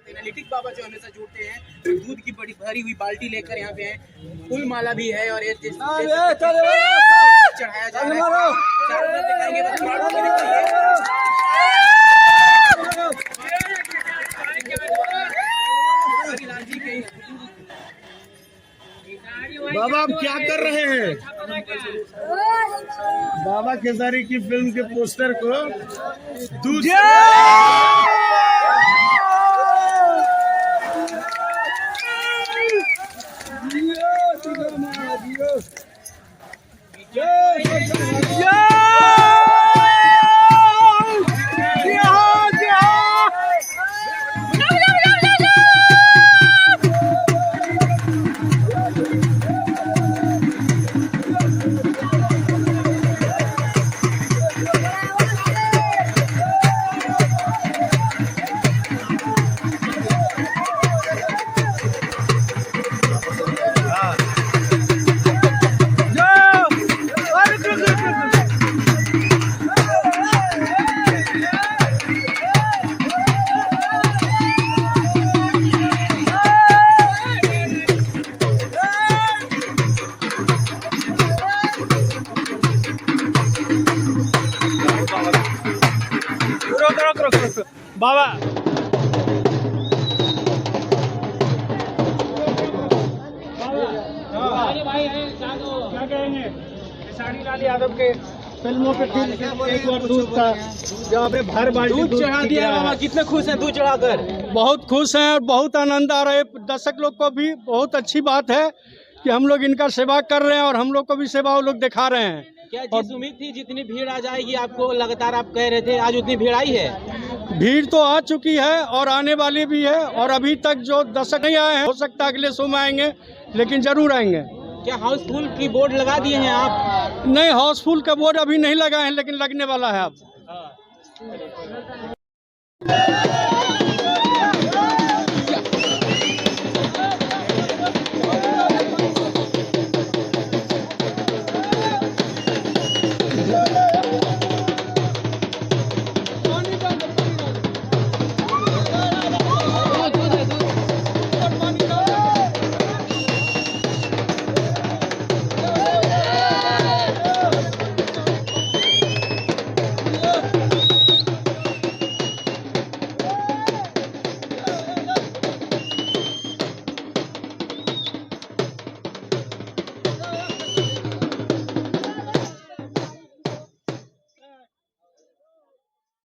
Analytic बाबा जो हमेशा जोड़ते हैं, दूध की बड़ी भरी हुई बाल्टी लेकर यहाँ पे हैं, फूल माला भी है और ये चढ़ाया जा रहा है। बाबा आप क्या कर रहे हैं? बाबा केसरी की फिल्म के पोस्टर को दूध बाबा क्या कहेंगे? खेसारी लाल यादव के फिल्मों पे एक बार दूध था, जहाँ पे भर बाल्टी दूध चढ़ा दिया बाबा, कितने खुश हैं दूध चढ़ाकर? बहुत खुश हैं और बहुत आनंद आ रहा है। दर्शक लोग को भी बहुत अच्छी बात है कि हम लोग इनका सेवा कर रहे हैं और हम लोग को भी सेवा वो लोग दिखा रहे हैं। क्या जिस उम्मीद थी जितनी भीड़ आ जाएगी आपको, लगातार आप कह रहे थे, आज उतनी भीड़ आई है? भीड़ तो आ चुकी है और आने वाली भी है, और अभी तक जो दर्शक नहीं आए हैं, हो सकता है अगले शो में आएंगे, लेकिन जरूर आएंगे। क्या हाउसफुल की बोर्ड लगा दिए हैं आप? नहीं, हाउसफुल का बोर्ड अभी नहीं लगा है, लेकिन लगने वाला है अब।